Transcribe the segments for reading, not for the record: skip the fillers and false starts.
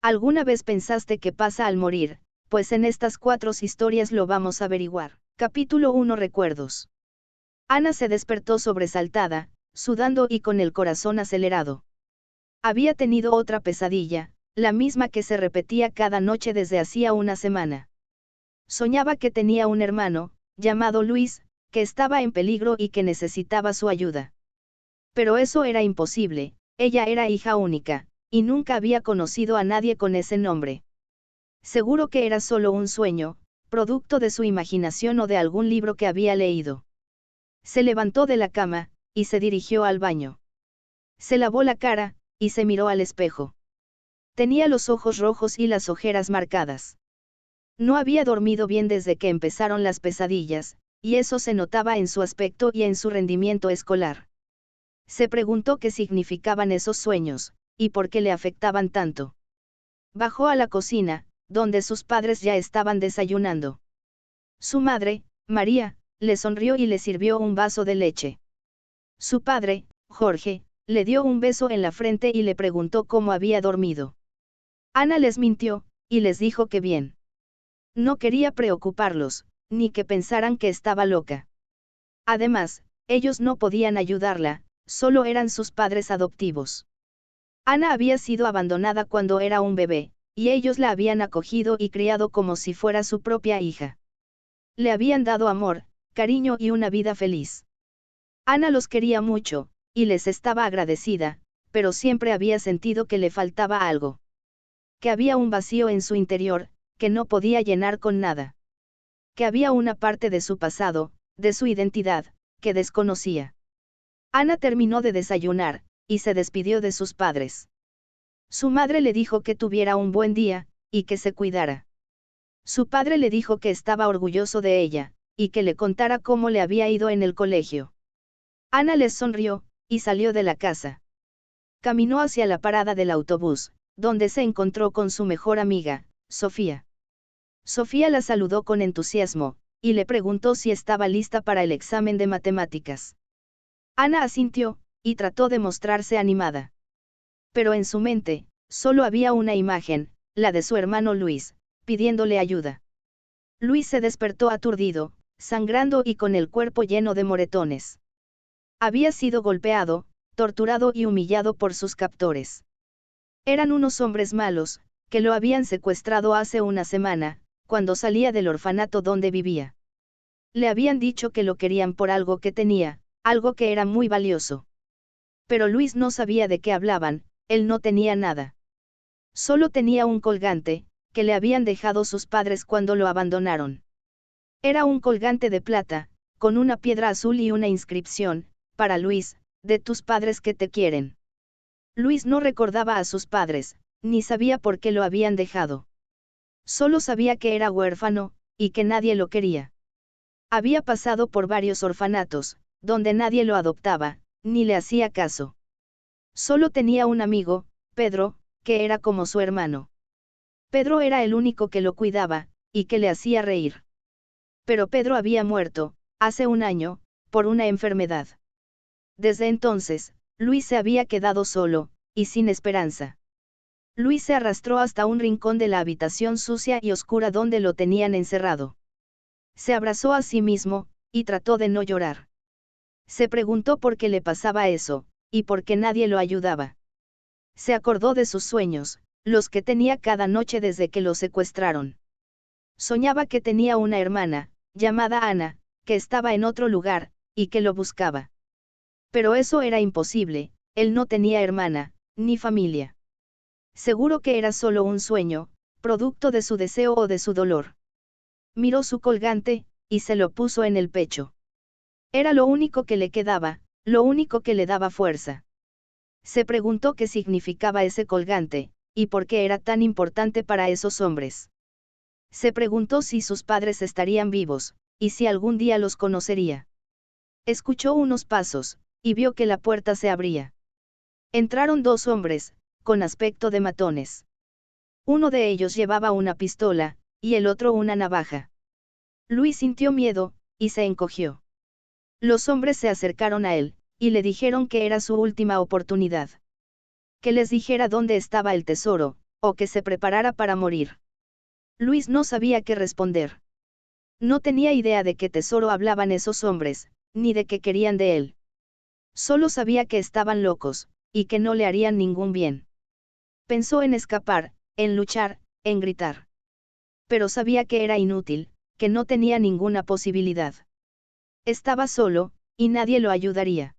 ¿Alguna vez pensaste qué pasa al morir? Pues en estas 4 historias lo vamos a averiguar. Capítulo 1 Recuerdos. Ana se despertó sobresaltada, sudando y con el corazón acelerado. Había tenido otra pesadilla, la misma que se repetía cada noche desde hacía una semana. Soñaba que tenía un hermano, llamado Luis, que estaba en peligro y que necesitaba su ayuda. Pero eso era imposible, ella era hija única, y nunca había conocido a nadie con ese nombre. Seguro que era solo un sueño, producto de su imaginación o de algún libro que había leído. Se levantó de la cama, y se dirigió al baño. Se lavó la cara, y se miró al espejo. Tenía los ojos rojos y las ojeras marcadas. No había dormido bien desde que empezaron las pesadillas, y eso se notaba en su aspecto y en su rendimiento escolar. Se preguntó qué significaban esos sueños, y por qué le afectaban tanto. Bajó a la cocina, donde sus padres ya estaban desayunando. Su madre, María, le sonrió y le sirvió un vaso de leche. Su padre, Jorge, le dio un beso en la frente y le preguntó cómo había dormido. Ana les mintió, y les dijo que bien. No quería preocuparlos, ni que pensaran que estaba loca. Además, ellos no podían ayudarla, solo eran sus padres adoptivos. Ana había sido abandonada cuando era un bebé, y ellos la habían acogido y criado como si fuera su propia hija. Le habían dado amor, cariño y una vida feliz. Ana los quería mucho, y les estaba agradecida, pero siempre había sentido que le faltaba algo. Que había un vacío en su interior, que no podía llenar con nada. Que había una parte de su pasado, de su identidad, que desconocía. Ana terminó de desayunar, y se despidió de sus padres. Su madre le dijo que tuviera un buen día, y que se cuidara. Su padre le dijo que estaba orgulloso de ella, y que le contara cómo le había ido en el colegio. Ana les sonrió, y salió de la casa. Caminó hacia la parada del autobús, donde se encontró con su mejor amiga, Sofía. Sofía la saludó con entusiasmo, y le preguntó si estaba lista para el examen de matemáticas. Ana asintió, y trató de mostrarse animada. Pero en su mente, solo había una imagen, la de su hermano Luis, pidiéndole ayuda. Luis se despertó aturdido, sangrando y con el cuerpo lleno de moretones. Había sido golpeado, torturado y humillado por sus captores. Eran unos hombres malos, que lo habían secuestrado hace una semana, cuando salía del orfanato donde vivía. Le habían dicho que lo querían por algo que tenía, algo que era muy valioso. Pero Luis no sabía de qué hablaban, él no tenía nada. Solo tenía un colgante, que le habían dejado sus padres cuando lo abandonaron. Era un colgante de plata, con una piedra azul y una inscripción, para Luis, de tus padres que te quieren. Luis no recordaba a sus padres, ni sabía por qué lo habían dejado. Solo sabía que era huérfano, y que nadie lo quería. Había pasado por varios orfanatos, donde nadie lo adoptaba, ni le hacía caso. Solo tenía un amigo, Pedro, que era como su hermano. Pedro era el único que lo cuidaba, y que le hacía reír. Pero Pedro había muerto, hace un año, por una enfermedad. Desde entonces, Luis se había quedado solo, y sin esperanza. Luis se arrastró hasta un rincón de la habitación sucia y oscura donde lo tenían encerrado. Se abrazó a sí mismo, y trató de no llorar. Se preguntó por qué le pasaba eso, y por qué nadie lo ayudaba. Se acordó de sus sueños, los que tenía cada noche desde que lo secuestraron. Soñaba que tenía una hermana, llamada Ana, que estaba en otro lugar, y que lo buscaba. Pero eso era imposible, él no tenía hermana, ni familia. Seguro que era solo un sueño, producto de su deseo o de su dolor. Miró su colgante, y se lo puso en el pecho. Era lo único que le quedaba, lo único que le daba fuerza. Se preguntó qué significaba ese colgante, y por qué era tan importante para esos hombres. Se preguntó si sus padres estarían vivos, y si algún día los conocería. Escuchó unos pasos, y vio que la puerta se abría. Entraron 2 hombres, con aspecto de matones. Uno de ellos llevaba una pistola, y el otro una navaja. Luis sintió miedo, y se encogió. Los hombres se acercaron a él, y le dijeron que era su última oportunidad. Que les dijera dónde estaba el tesoro, o que se preparara para morir. Luis no sabía qué responder. No tenía idea de qué tesoro hablaban esos hombres, ni de qué querían de él. Solo sabía que estaban locos, y que no le harían ningún bien. Pensó en escapar, en luchar, en gritar. Pero sabía que era inútil, que no tenía ninguna posibilidad. Estaba solo, y nadie lo ayudaría.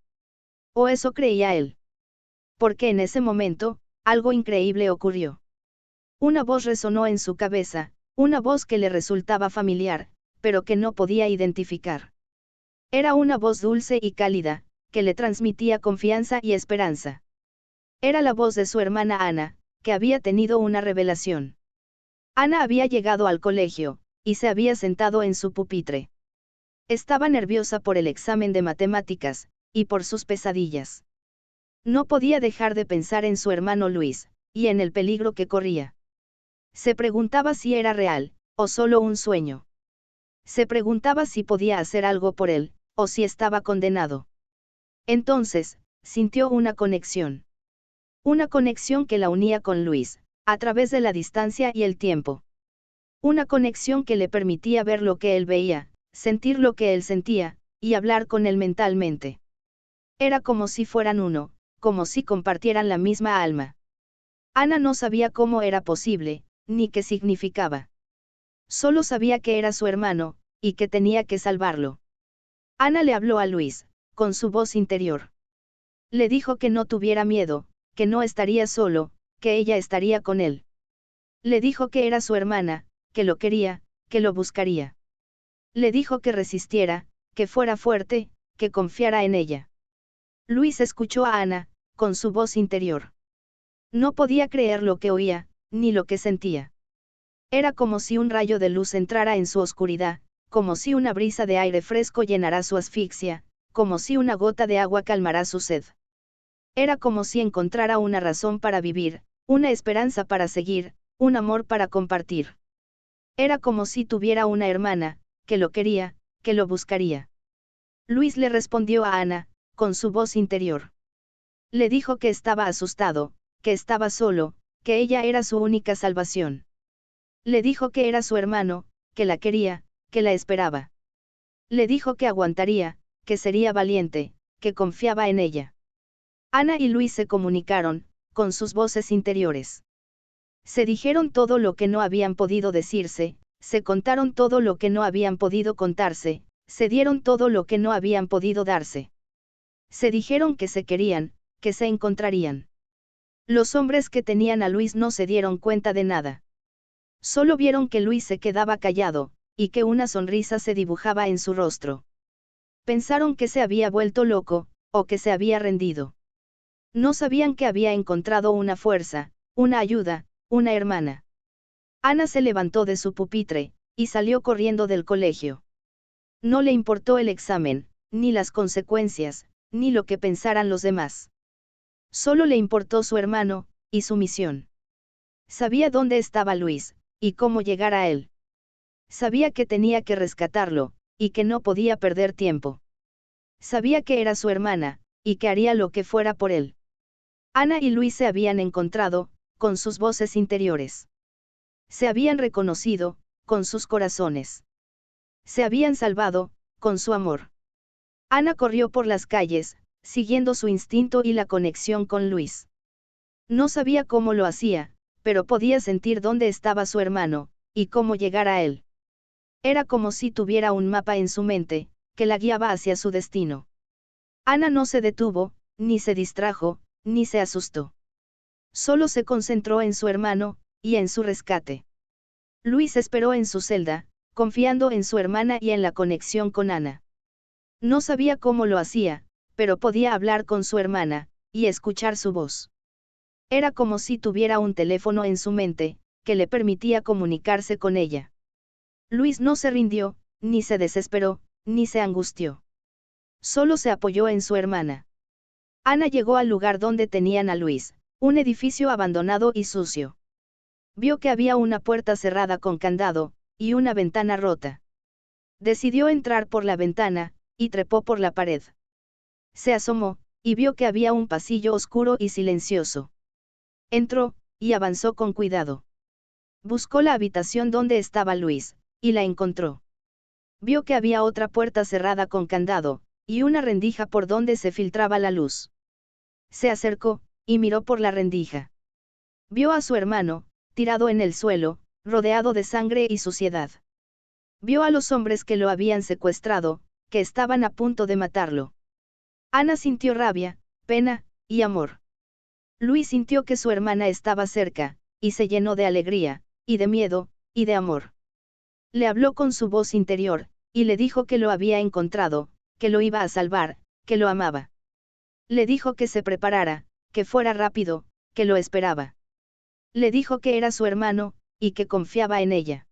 O eso creía él. Porque en ese momento, algo increíble ocurrió. Una voz resonó en su cabeza, una voz que le resultaba familiar, pero que no podía identificar. Era una voz dulce y cálida, que le transmitía confianza y esperanza. Era la voz de su hermana Ana, que había tenido una revelación. Ana había llegado al colegio, y se había sentado en su pupitre. Estaba nerviosa por el examen de matemáticas, y por sus pesadillas. No podía dejar de pensar en su hermano Luis, y en el peligro que corría. Se preguntaba si era real, o solo un sueño. Se preguntaba si podía hacer algo por él, o si estaba condenado. Entonces, sintió una conexión. Una conexión que la unía con Luis, a través de la distancia y el tiempo. Una conexión que le permitía ver lo que él veía, sentir lo que él sentía, y hablar con él mentalmente. Era como si fueran uno, como si compartieran la misma alma. Ana no sabía cómo era posible, ni qué significaba. Solo sabía que era su hermano, y que tenía que salvarlo. Ana le habló a Luis, con su voz interior. Le dijo que no tuviera miedo, que no estaría solo, que ella estaría con él. Le dijo que era su hermana, que lo quería, que lo buscaría. Le dijo que resistiera, que fuera fuerte, que confiara en ella. Luis escuchó a Ana, con su voz interior. No podía creer lo que oía, ni lo que sentía. Era como si un rayo de luz entrara en su oscuridad, como si una brisa de aire fresco llenara su asfixia, como si una gota de agua calmara su sed. Era como si encontrara una razón para vivir, una esperanza para seguir, un amor para compartir. Era como si tuviera una hermana, que lo quería, que lo buscaría. Luis le respondió a Ana, con su voz interior. Le dijo que estaba asustado, que estaba solo, que ella era su única salvación. Le dijo que era su hermano, que la quería, que la esperaba. Le dijo que aguantaría, que sería valiente, que confiaba en ella. Ana y Luis se comunicaron, con sus voces interiores. Se dijeron todo lo que no habían podido decirse, se contaron todo lo que no habían podido contarse, se dieron todo lo que no habían podido darse. Se dijeron que se querían, que se encontrarían. Los hombres que tenían a Luis no se dieron cuenta de nada. Solo vieron que Luis se quedaba callado, y que una sonrisa se dibujaba en su rostro. Pensaron que se había vuelto loco, o que se había rendido. No sabían que había encontrado una fuerza, una ayuda, una hermana. Ana se levantó de su pupitre, y salió corriendo del colegio. No le importó el examen, ni las consecuencias, ni lo que pensaran los demás. Solo le importó su hermano, y su misión. Sabía dónde estaba Luis, y cómo llegar a él. Sabía que tenía que rescatarlo, y que no podía perder tiempo. Sabía que era su hermana, y que haría lo que fuera por él. Ana y Luis se habían encontrado, con sus voces interiores. Se habían reconocido, con sus corazones. Se habían salvado, con su amor. Ana corrió por las calles, siguiendo su instinto y la conexión con Luis. No sabía cómo lo hacía, pero podía sentir dónde estaba su hermano, y cómo llegar a él. Era como si tuviera un mapa en su mente, que la guiaba hacia su destino. Ana no se detuvo, ni se distrajo, ni se asustó. Solo se concentró en su hermano, y en su rescate. Luis esperó en su celda, confiando en su hermana y en la conexión con Ana. No sabía cómo lo hacía, pero podía hablar con su hermana, y escuchar su voz. Era como si tuviera un teléfono en su mente, que le permitía comunicarse con ella. Luis no se rindió, ni se desesperó, ni se angustió. Solo se apoyó en su hermana. Ana llegó al lugar donde tenían a Luis, un edificio abandonado y sucio. Vio que había una puerta cerrada con candado, y una ventana rota. Decidió entrar por la ventana, y trepó por la pared. Se asomó, y vio que había un pasillo oscuro y silencioso. Entró, y avanzó con cuidado. Buscó la habitación donde estaba Luis, y la encontró. Vio que había otra puerta cerrada con candado, y una rendija por donde se filtraba la luz. Se acercó, y miró por la rendija. Vio a su hermano, tirado en el suelo, rodeado de sangre y suciedad. Vio a los hombres que lo habían secuestrado, que estaban a punto de matarlo. Ana sintió rabia, pena, y amor. Luis sintió que su hermana estaba cerca, y se llenó de alegría, y de miedo, y de amor. Le habló con su voz interior, y le dijo que lo había encontrado, que lo iba a salvar, que lo amaba. Le dijo que se preparara, que fuera rápido, que lo esperaba. Le dijo que era su hermano, y que confiaba en ella.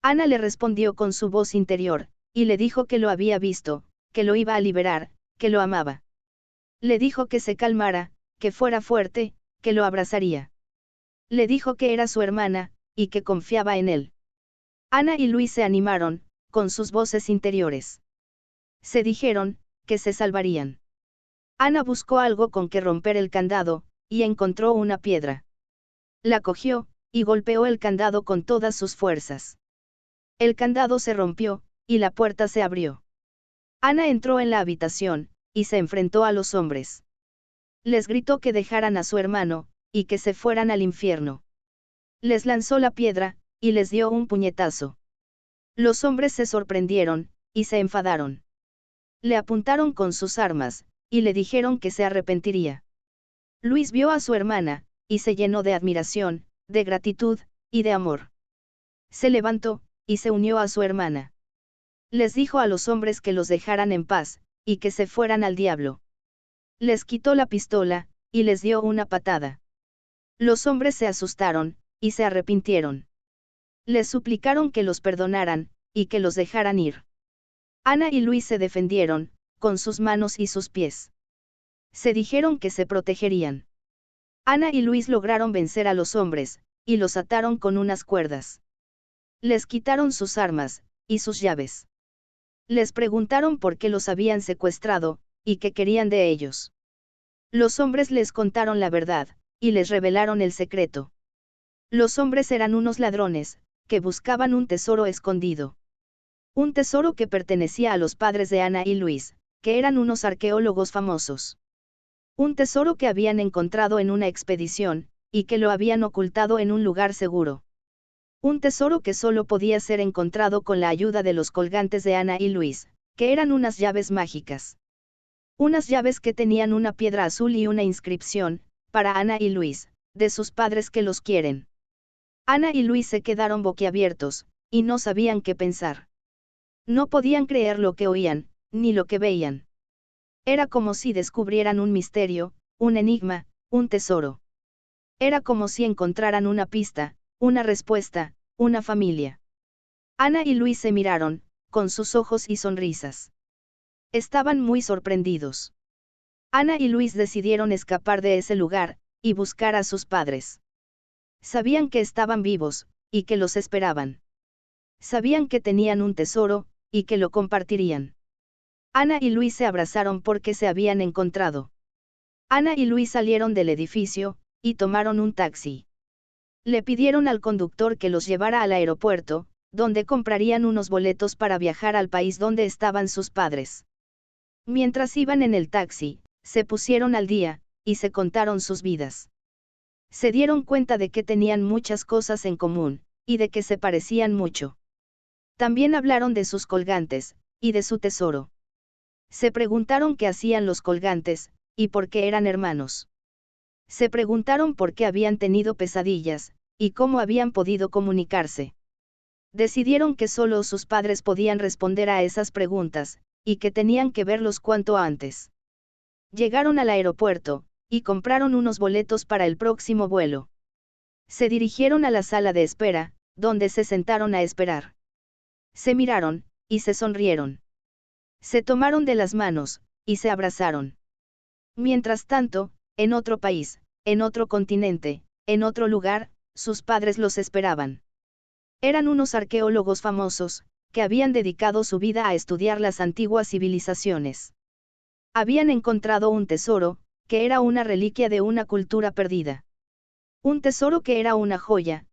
Ana le respondió con su voz interior, y le dijo que lo había visto, que lo iba a liberar, que lo amaba. Le dijo que se calmara, que fuera fuerte, que lo abrazaría. Le dijo que era su hermana, y que confiaba en él. Ana y Luis se animaron, con sus voces interiores. Se dijeron, que se salvarían. Ana buscó algo con que romper el candado, y encontró una piedra. La cogió, y golpeó el candado con todas sus fuerzas. El candado se rompió, y la puerta se abrió. Ana entró en la habitación, y se enfrentó a los hombres. Les gritó que dejaran a su hermano, y que se fueran al infierno. Les lanzó la piedra, y les dio un puñetazo. Los hombres se sorprendieron, y se enfadaron. Le apuntaron con sus armas, y le dijeron que se arrepentiría. Luis vio a su hermana, y se llenó de admiración, de gratitud, y de amor. Se levantó, y se unió a su hermana. Les dijo a los hombres que los dejaran en paz, y que se fueran al diablo. Les quitó la pistola, y les dio una patada. Los hombres se asustaron, y se arrepintieron. Les suplicaron que los perdonaran, y que los dejaran ir. Ana y Luis se defendieron, con sus manos y sus pies. Se dijeron que se protegerían. Ana y Luis lograron vencer a los hombres, y los ataron con unas cuerdas. Les quitaron sus armas, y sus llaves. Les preguntaron por qué los habían secuestrado, y qué querían de ellos. Los hombres les contaron la verdad, y les revelaron el secreto. Los hombres eran unos ladrones, que buscaban un tesoro escondido. Un tesoro que pertenecía a los padres de Ana y Luis, que eran unos arqueólogos famosos. Un tesoro que habían encontrado en una expedición, y que lo habían ocultado en un lugar seguro. Un tesoro que solo podía ser encontrado con la ayuda de los colgantes de Ana y Luis, que eran unas llaves mágicas. Unas llaves que tenían una piedra azul y una inscripción, para Ana y Luis, de sus padres que los quieren. Ana y Luis se quedaron boquiabiertos, y no sabían qué pensar. No podían creer lo que oían, ni lo que veían. Era como si descubrieran un misterio, un enigma, un tesoro. Era como si encontraran una pista, una respuesta, una familia. Ana y Luis se miraron, con sus ojos y sonrisas. Estaban muy sorprendidos. Ana y Luis decidieron escapar de ese lugar, y buscar a sus padres. Sabían que estaban vivos, y que los esperaban. Sabían que tenían un tesoro, y que lo compartirían. Ana y Luis se abrazaron porque se habían encontrado. Ana y Luis salieron del edificio, y tomaron un taxi. Le pidieron al conductor que los llevara al aeropuerto, donde comprarían unos boletos para viajar al país donde estaban sus padres. Mientras iban en el taxi, se pusieron al día, y se contaron sus vidas. Se dieron cuenta de que tenían muchas cosas en común, y de que se parecían mucho. También hablaron de sus colgantes, y de su tesoro. Se preguntaron qué hacían los colgantes, y por qué eran hermanos. Se preguntaron por qué habían tenido pesadillas, y cómo habían podido comunicarse. Decidieron que solo sus padres podían responder a esas preguntas, y que tenían que verlos cuanto antes. Llegaron al aeropuerto, y compraron unos boletos para el próximo vuelo. Se dirigieron a la sala de espera, donde se sentaron a esperar. Se miraron, y se sonrieron. Se tomaron de las manos, y se abrazaron. Mientras tanto, en otro país, en otro continente, en otro lugar, sus padres los esperaban. Eran unos arqueólogos famosos, que habían dedicado su vida a estudiar las antiguas civilizaciones. Habían encontrado un tesoro, que era una reliquia de una cultura perdida. Un tesoro que era una joya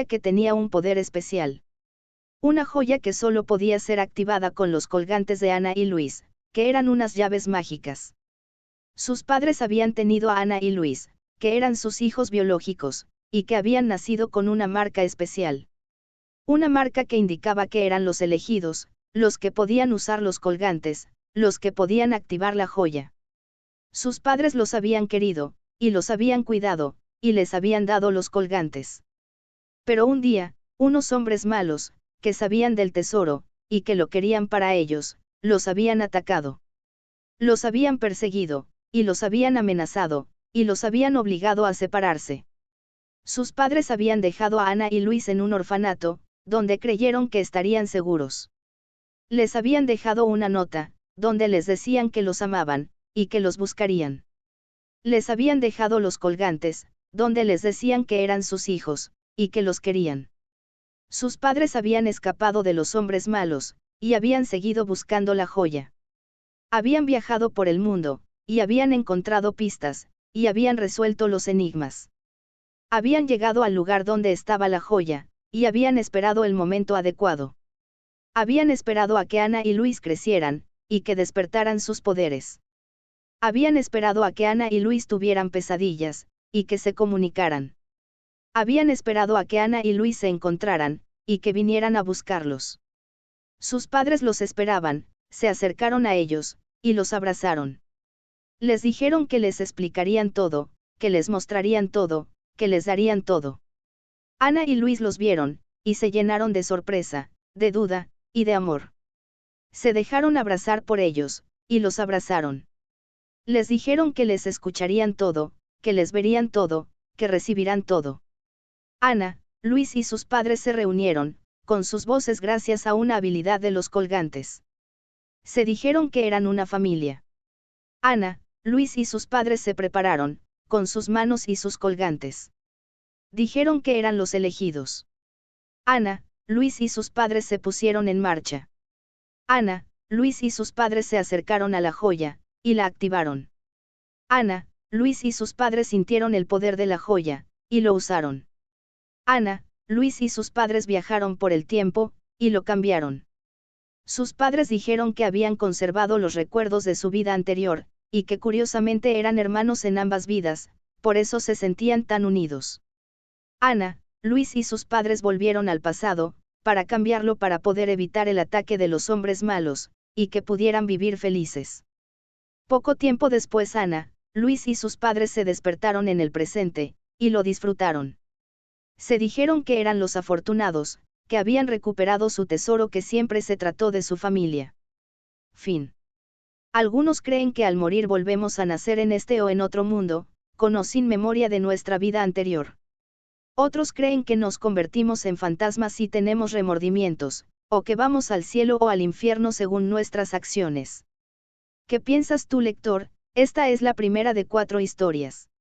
que tenía un poder especial. Una joya que solo podía ser activada con los colgantes de Ana y Luis, que eran unas llaves mágicas. Sus padres habían tenido a Ana y Luis, que eran sus hijos biológicos, y que habían nacido con una marca especial. Una marca que indicaba que eran los elegidos, los que podían usar los colgantes, los que podían activar la joya. Sus padres los habían querido, y los habían cuidado, y les habían dado los colgantes. Pero un día, unos hombres malos, que sabían del tesoro, y que lo querían para ellos, los habían atacado. Los habían perseguido, y los habían amenazado, y los habían obligado a separarse. Sus padres habían dejado a Ana y Luis en un orfanato, donde creyeron que estarían seguros. Les habían dejado una nota, donde les decían que los amaban, y que los buscarían. Les habían dejado los colgantes, donde les decían que eran sus hijos, y que los querían. Sus padres habían escapado de los hombres malos, y habían seguido buscando la joya. Habían viajado por el mundo, y habían encontrado pistas, y habían resuelto los enigmas. Habían llegado al lugar donde estaba la joya, y habían esperado el momento adecuado. Habían esperado a que Ana y Luis crecieran, y que despertaran sus poderes. Habían esperado a que Ana y Luis tuvieran pesadillas, y que se comunicaran. Habían esperado a que Ana y Luis se encontraran, y que vinieran a buscarlos. Sus padres los esperaban, se acercaron a ellos, y los abrazaron. Les dijeron que les explicarían todo, que les mostrarían todo, que les darían todo. Ana y Luis los vieron, y se llenaron de sorpresa, de duda, y de amor. Se dejaron abrazar por ellos, y los abrazaron. Les dijeron que les escucharían todo, que les verían todo, que recibirán todo. Ana, Luis y sus padres se reunieron, con sus voces gracias a una habilidad de los colgantes. Se dijeron que eran una familia. Ana, Luis y sus padres se prepararon, con sus manos y sus colgantes. Dijeron que eran los elegidos. Ana, Luis y sus padres se pusieron en marcha. Ana, Luis y sus padres se acercaron a la joya, y la activaron. Ana, Luis y sus padres sintieron el poder de la joya, y lo usaron. Ana, Luis y sus padres viajaron por el tiempo, y lo cambiaron. Sus padres dijeron que habían conservado los recuerdos de su vida anterior, y que curiosamente eran hermanos en ambas vidas, por eso se sentían tan unidos. Ana, Luis y sus padres volvieron al pasado, para cambiarlo para poder evitar el ataque de los hombres malos, y que pudieran vivir felices. Poco tiempo después Ana, Luis y sus padres se despertaron en el presente, y lo disfrutaron. Se dijeron que eran los afortunados, que habían recuperado su tesoro, que siempre se trató de su familia. Fin. Algunos creen que al morir volvemos a nacer en este o en otro mundo, con o sin memoria de nuestra vida anterior. Otros creen que nos convertimos en fantasmas si tenemos remordimientos, o que vamos al cielo o al infierno según nuestras acciones. ¿Qué piensas tú, lector? Esta es la primera de 4 historias.